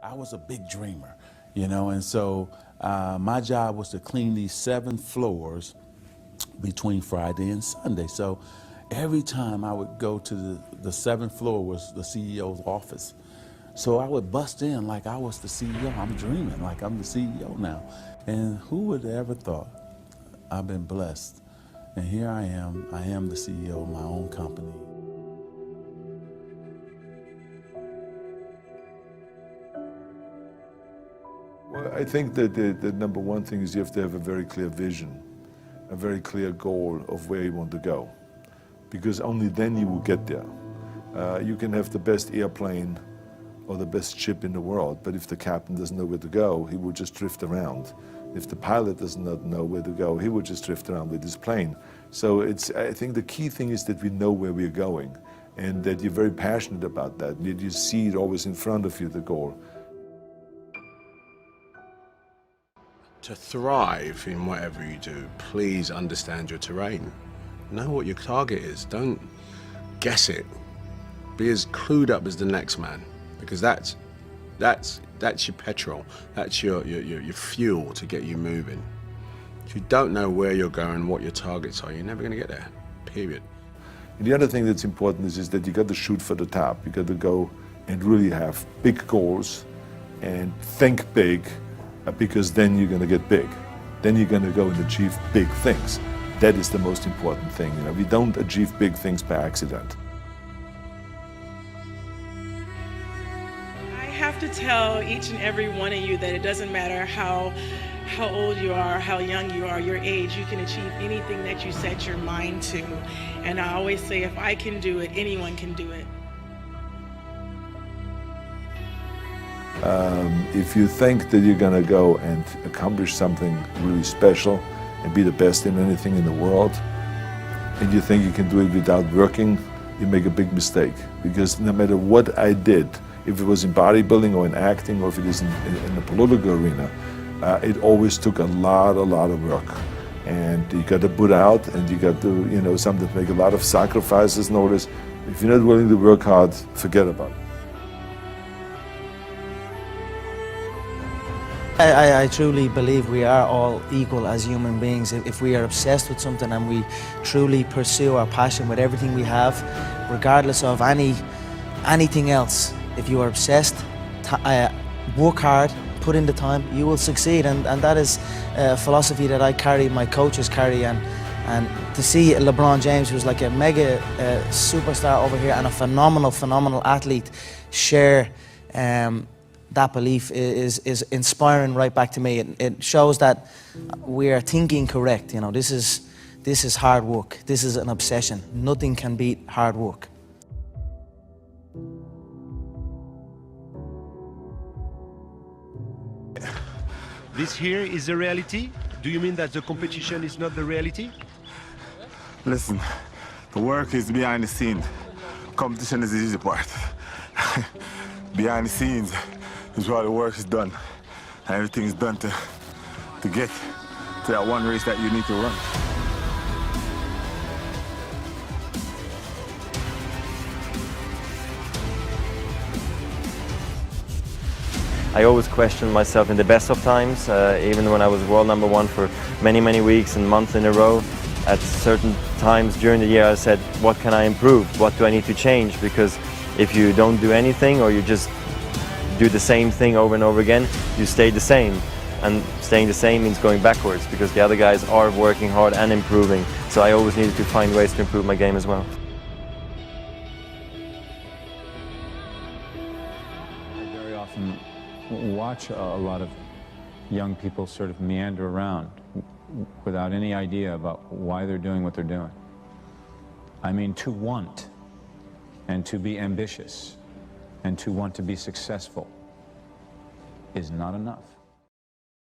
I was a big dreamer, you know, and so my job was to clean these 7 floors between Friday and Sunday. So every time I would go to the 7th floor was the CEO's office. So I would bust in like I was the CEO. I'm dreaming like I'm the CEO now. And who would have ever thought? I've been blessed. And here I am the CEO of my own company. Well, I think that the number one thing is you have to have a very clear vision, a very clear goal of where you want to go, because only then you will get there. You can have the best airplane or the best ship in the world, but if the captain doesn't know where to go, he will just drift around. If the pilot does not know where to go, he will just drift around with his plane. So I think the key thing is that we know where we're going and that you're very passionate about that, that you see it always in front of you, the goal. To thrive in whatever you do, please understand your terrain. Know what your target is. Don't guess it. Be as clued up as the next man, because that's your petrol. That's your fuel to get you moving. If you don't know where you're going, what your targets are, you're never going to get there. Period. And the other thing that's important is that you got to shoot for the top. You got to go and really have big goals and think big. Because then you're going to get big. Then you're going to go and achieve big things. That is the most important thing. You know, we don't achieve big things by accident. I have to tell each and every one of you that it doesn't matter how old you are, how young you are, your age, you can achieve anything that you set your mind to. And I always say, if I can do it, anyone can do it. If you think that you're going to go and accomplish something really special and be the best in anything in the world, and you think you can do it without working, you make a big mistake. Because no matter what I did, if it was in bodybuilding or in acting or if it is in the political arena, it always took a lot of work. And you got to put out, and you got to, you know, sometimes make a lot of sacrifices. Notice, if you're not willing to work hard, forget about it. I truly believe we are all equal as human beings. If we are obsessed with something and we truly pursue our passion with everything we have, regardless of anything else, if you are obsessed, work hard, put in the time, you will succeed. And that is a philosophy that I carry, my coaches carry. And to see LeBron James, who's like a mega superstar over here and a phenomenal athlete, share that belief is inspiring right back to me. It shows that we are thinking correct. You know, this is hard work. This is an obsession. Nothing can beat hard work. This here is the reality? Do you mean that the competition is not the reality? Listen, the work is behind the scenes. Competition is the easy part. Behind the scenes is where the work is done. And everything is done to get to that one race that you need to run. I always questioned myself in the best of times, even when I was world #1 for many weeks and months in a row. At certain times during the year I said, what can I improve? What do I need to change? Because if you don't do anything or you just do the same thing over and over again, you stay the same. And staying the same means going backwards because the other guys are working hard and improving. So I always needed to find ways to improve my game as well. I very often watch a lot of young people sort of meander around without any idea about why they're doing what they're doing. I mean, to want and to be ambitious and to want to be successful is not enough.